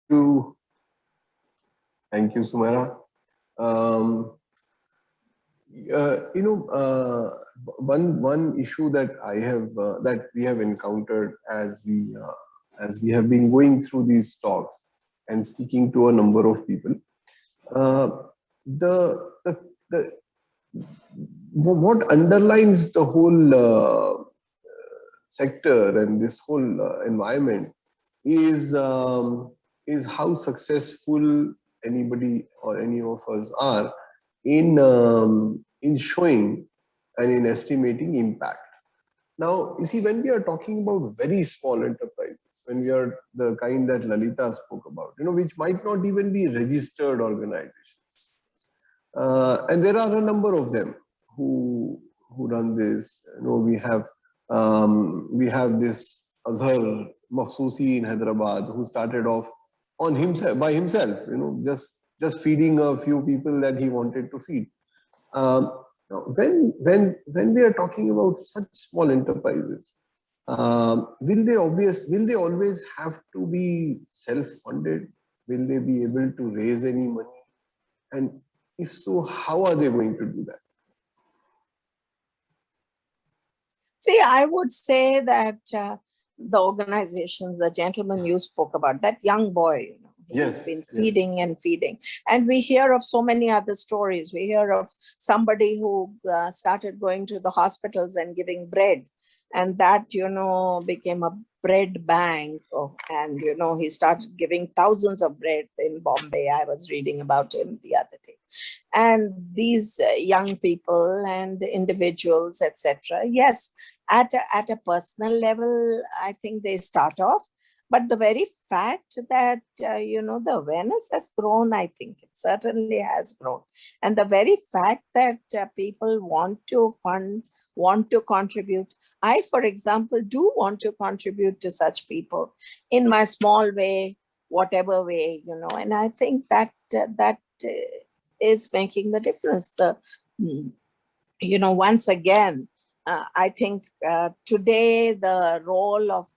you. Thank you, Sumera. Um, one issue that I have that we have encountered as we have been going through these talks and speaking to a number of people, uh, the, the the what underlines the whole sector and this whole environment is how successful anybody or any of us are in showing and in estimating impact. Now, you see, when we are talking about very small enterprises, when we are the kind that Lalita spoke about, which might not even be registered organizations, and there are a number of them who run this. We have this Azhar Mahsusi in Hyderabad who started off on himself by himself. Just feeding a few people that he wanted to feed. Now, when we are talking about such small enterprises, will they always have to be self-funded? Will they be able to raise any money? And if so, how are they going to do that? See, I would say that the organization, the gentleman you spoke about, that young boy, he's been feeding and feeding. And we hear of so many other stories. We hear of somebody who started going to the hospitals and giving bread. And that, became a bread bank. And, he started giving thousands of bread in Bombay. I was reading about him the other day. And these young people and individuals, etc. Yes, at a personal level, I think they start off. But the very fact that, the awareness has grown, I think it certainly has grown. And the very fact that people want to fund, want to contribute. I, for example, do want to contribute to such people in my small way, whatever way, and I think that is making the difference. Once again, I think today the role of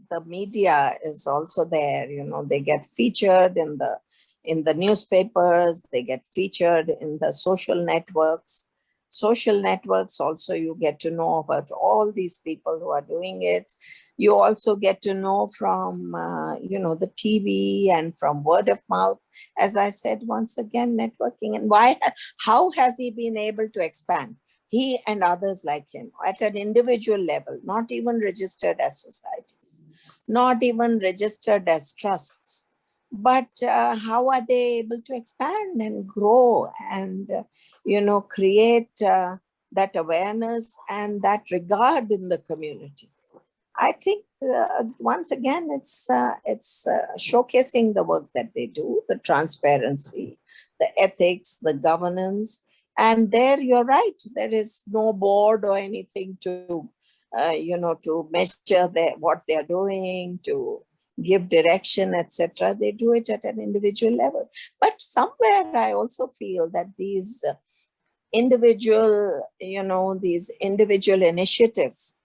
the media is also there. They get featured in the newspapers, they get featured in the social networks. Social networks also, you get to know about all these people who are doing it. You also get to know from, the TV and from word of mouth. As I said, once again, networking. And how has he been able to expand? He and others like him at an individual level, not even registered as societies, not even registered as trusts. But how are they able to expand and grow and, create that awareness and that regard in the community? I think once again, it's showcasing the work that they do, the transparency, the ethics, the governance. And there, you're right. There is no board or anything to, to measure what they're doing, to give direction, etc. They do it at an individual level. But somewhere, I also feel that these individual initiatives,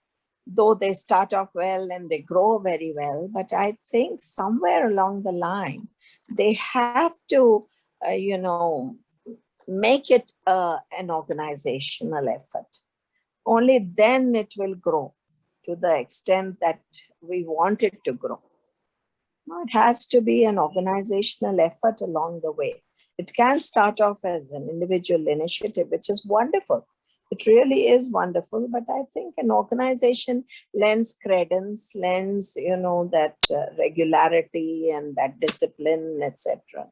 though they start off well and they grow very well, but I think somewhere along the line, they have to, make it an organizational effort. Only then it will grow to the extent that we want it to grow. No, it has to be an organizational effort along the way. It can start off as an individual initiative, which is wonderful. It really is wonderful, but I think an organization lends credence, lends, that regularity and that discipline, etc.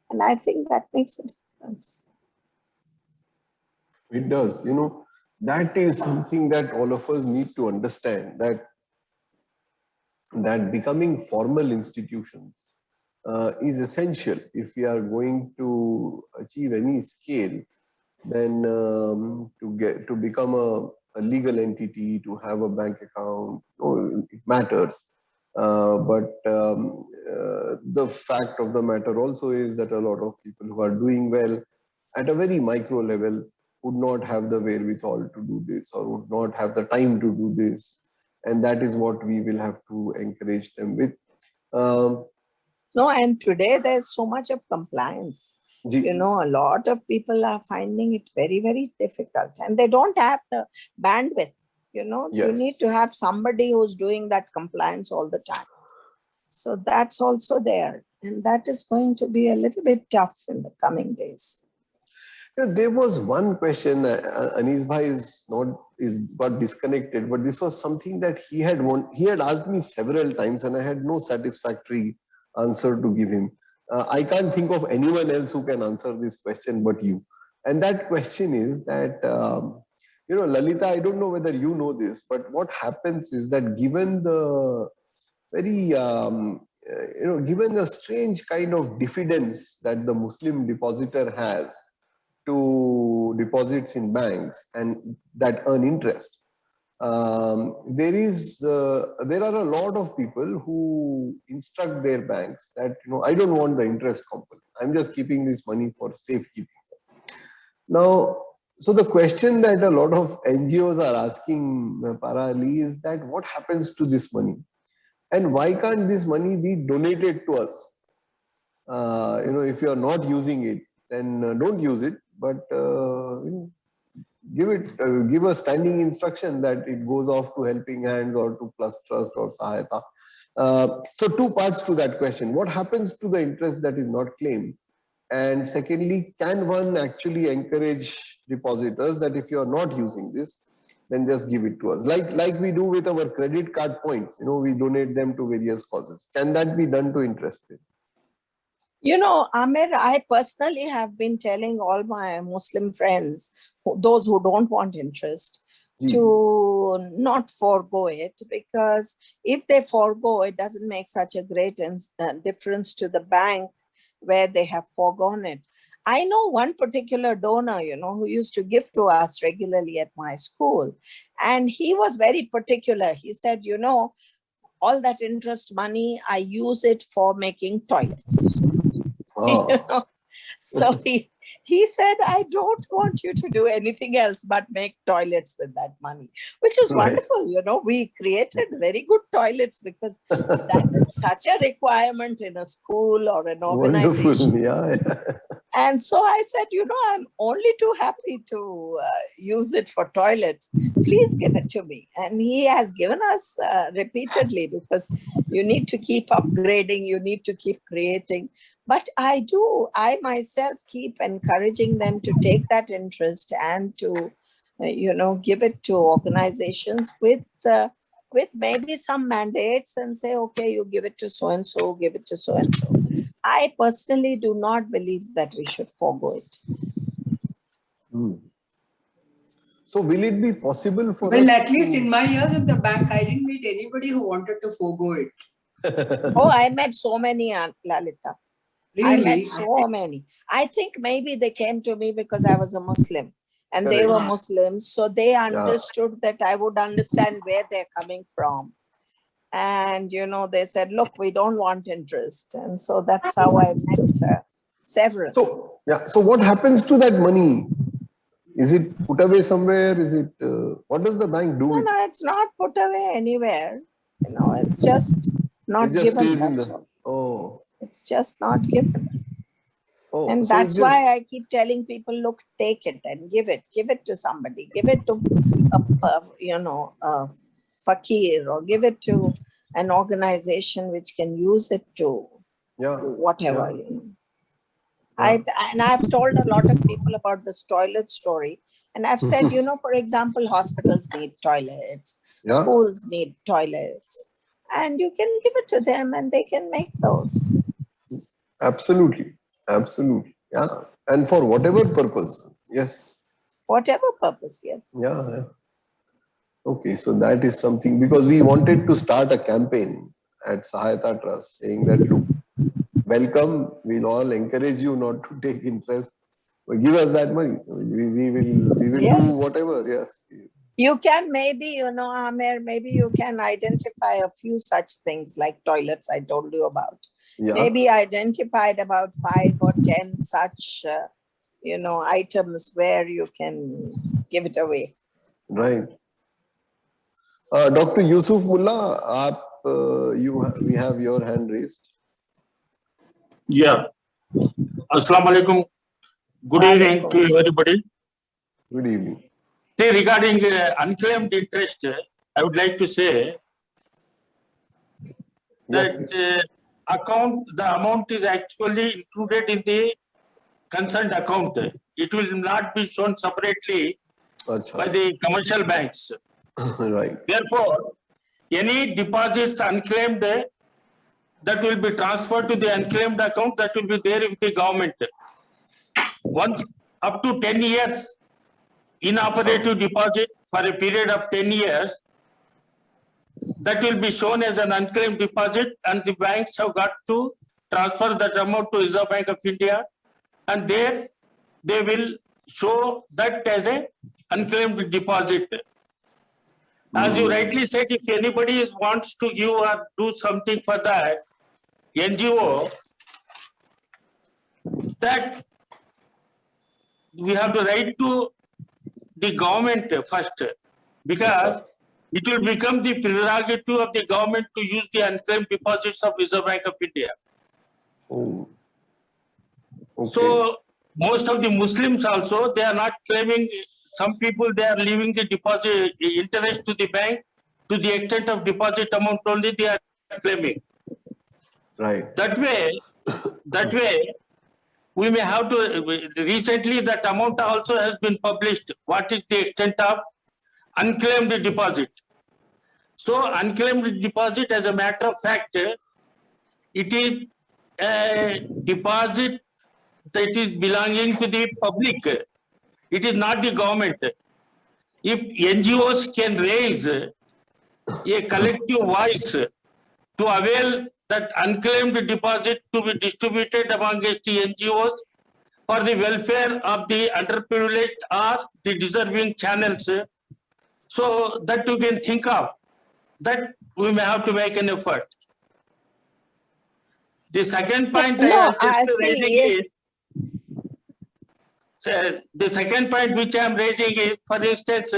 And I think that makes a difference. It does. That is something that all of us need to understand, that becoming formal institutions is essential if we are going to achieve any scale. Then to become a legal entity, to have a bank account, it matters. But the fact of the matter also is that a lot of people who are doing well at a very micro level would not have the wherewithal to do this, or would not have the time to do this. And that is what we will have to encourage them with. No, and today there's so much of compliance. Ji, A lot of people are finding it very, very difficult, and they don't have the bandwidth. You need yes. to have somebody who's doing that compliance all the time. So that's also there. And that is going to be a little bit tough in the coming days. Yeah, there was one question. Anis bhai got disconnected, but this was something that he had asked me several times, and I had no satisfactory answer to give him. I can't think of anyone else who can answer this question but you. And that question is that Lalita, I don't know whether you know this, but what happens is that given the very given the strange kind of diffidence that the Muslim depositor has to deposits in banks and that earn interest. There are a lot of people who instruct their banks that I don't want the interest component. I'm just keeping this money for safekeeping. Now, so the question that a lot of NGOs are asking Mahpara Ali is that what happens to this money, and why can't this money be donated to us? If you are not using it, then don't use it, but give a standing instruction that it goes off to Helping Hands or to Plus Trust or Sahayata. So two parts to that question. What happens to the interest that is not claimed? And secondly, can one actually encourage depositors that if you are not using this, then just give it to us? Like we do with our credit card points, we donate them to various causes. Can that be done to interest rate? Amir, I personally have been telling all my Muslim friends, those who don't want interest, to not forego it, because if they forego, it doesn't make such a great difference to the bank where they have foregone it. I know one particular donor, who used to give to us regularly at my school, and he was very particular. He said, all that interest money, I use it for making toilets. Oh. So he said, I don't want you to do anything else but make toilets with that money, which is wonderful. We created very good toilets because that is such a requirement in a school or an organization. Wonderful. Yeah. And so I said, I'm only too happy to use it for toilets. Please give it to me. And he has given us repeatedly, because you need to keep upgrading, you need to keep creating. But I myself keep encouraging them to take that interest and to, give it to organizations with maybe some mandates and say, okay, you give it to so-and-so, give it to so-and-so. I personally do not believe that we should forego it. So will it be possible for us? Well, at least in my years in the bank, I didn't meet anybody who wanted to forego it. Oh, I met so many, Lalita. Really? I met so many. I think maybe they came to me because I was a Muslim and they were Muslims. So they understood that I would understand where they're coming from. And, they said, look, we don't want interest. And so that's how I met several. So what happens to that money? Is it put away somewhere? Is it, what does the bank do? No, it's not put away anywhere. It's just not given. That's all. Oh. It's just not given. Oh, and so that's why I keep telling people, look, take it and give it to somebody, give it to a fakir, or give it to an organization which can use it to whatever. I've told a lot of people about this toilet story, and I've said, for example, hospitals need toilets, schools need toilets, and you can give it to them and they can make those. Absolutely. Yeah. And for whatever purpose. Yes. Whatever purpose, yes. Yeah. Okay, so that is something, because we wanted to start a campaign at Sahayata Trust saying that, look, welcome, we'll all encourage you not to take interest, but give us that money. We will do whatever, yes. You can maybe, Amir, maybe you can identify a few such things like toilets I told you about. Yeah. Maybe identified about 5 or 10 such, items where you can give it away. Right. Dr. Yusuf Mullah, we have your hand raised. Yeah. Assalamu alaikum. Good evening to everybody. Good evening. See, regarding unclaimed interest, I would like to say that the amount is actually included in the concerned account. It will not be shown separately by the commercial banks. Right. Therefore, any deposits unclaimed that will be transferred to the unclaimed account that will be there with the government. Once up to 10 years inoperative deposit for a period of 10 years, that will be shown as an unclaimed deposit, and the banks have got to transfer that amount to Reserve Bank of India, and there they will show that as a unclaimed deposit. As you rightly said, if anybody wants to give or do something for that NGO, that we have to write to the government first, because it will become the prerogative of the government to use the unclaimed deposits of Reserve Bank of India. Oh. Okay. So most of the Muslims also, they are not claiming. Some people, they are leaving the deposit interest to the bank to the extent of deposit amount only they are claiming. Right. That way, we may have to, recently that amount also has been published. What is the extent of unclaimed deposit? So unclaimed deposit, as a matter of fact, it is a deposit that is belonging to the public. It is not the government. If NGOs can raise a collective voice to avail that unclaimed deposit to be distributed amongst the NGOs for the welfare of the underprivileged or the deserving channels, so that you can think of, that we may have to make an effort. The second point I am just raising is, the second point which I am raising is, for instance,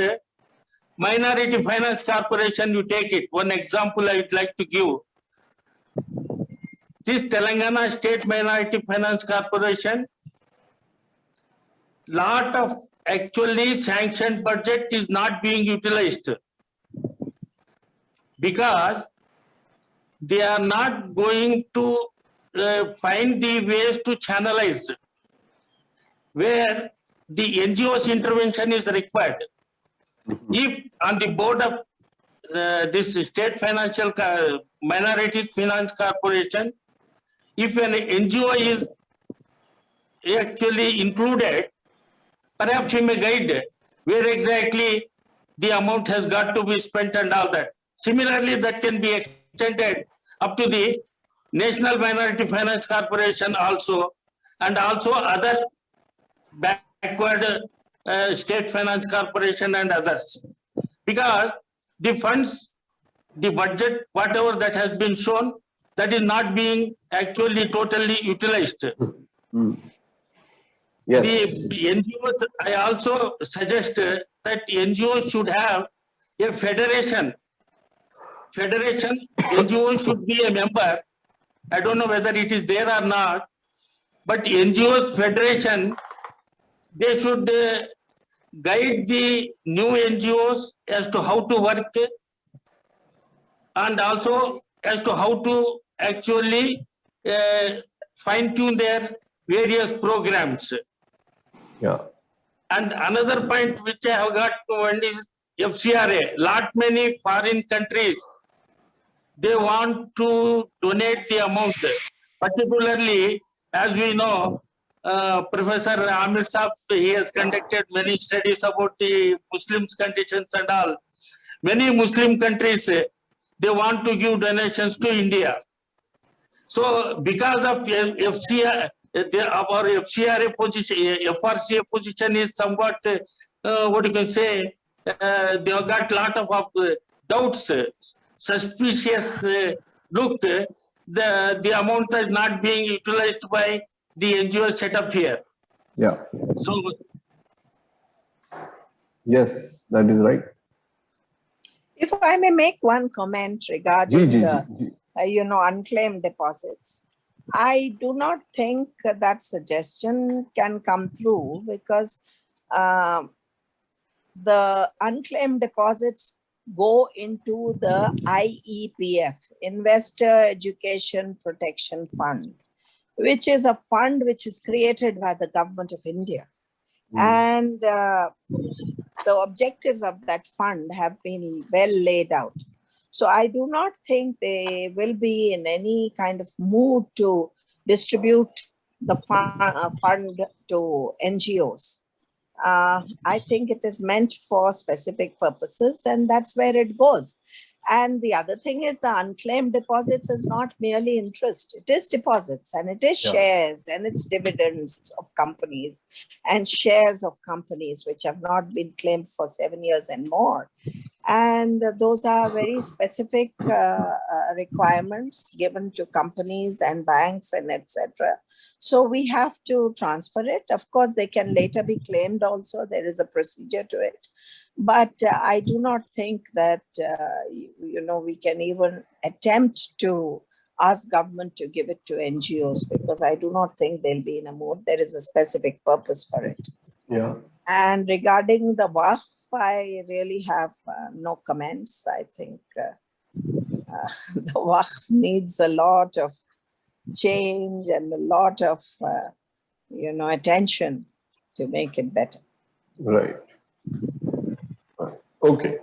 Minority Finance Corporation, you take it. One example I would like to give. This Telangana State Minority Finance Corporation, lot of actually sanctioned budget is not being utilized because they are not going to find the ways to channelize where the NGO's intervention is required. If on the board of this State Financial Minority Finance Corporation, if an NGO is actually included, perhaps we may guide where exactly the amount has got to be spent and all that. Similarly, that can be extended up to the National Minority Finance Corporation also, and also other backward State Finance Corporation and others. Because the funds, the budget, whatever that has been shown, that is not being actually totally utilized. Yes. The NGOs, I also suggest that NGOs should have a federation. NGOs should be a member. I don't know whether it is there or not, but NGOs federation, they should guide the new NGOs as to how to work and also as to how to actually fine-tune their various programs. Yeah. And another point which I have got to one is FCRA. Lot many foreign countries, they want to donate the amount. Particularly, as we know, Professor Amir Saab, he has conducted many studies about the Muslims' conditions and all. Many Muslim countries, they want to give donations to India. So because of FCRA, our FCRA position, FRCA position is somewhat, what you can say, they have got lot of doubts, suspicious look, the amount is not being utilized by the NGO set up here. Yeah. So, yes, that is right. If I may make one comment regarding the, unclaimed deposits. I do not think that suggestion can come through because the unclaimed deposits go into the IEPF, Investor Education Protection Fund, which is a fund which is created by the government of India. And the objectives of that fund have been well laid out. So I do not think they will be in any kind of mood to distribute the fund to NGOs. I think it is meant for specific purposes, and that's where it goes. And the other thing is the unclaimed deposits is not merely interest. It is deposits and it is shares and it's dividends of companies and shares of companies which have not been claimed for 7 years and more. And those are very specific requirements given to companies and banks and etc. So we have to transfer it. Of course, they can later be claimed also. There is a procedure to it. But I do not think that, we can even attempt to ask government to give it to NGOs because I do not think they'll be in a mood. There is a specific purpose for it. Yeah. And regarding the Waqf, I really have no comments. I think the Waqf needs a lot of change and a lot of, attention to make it better. Right. Okay.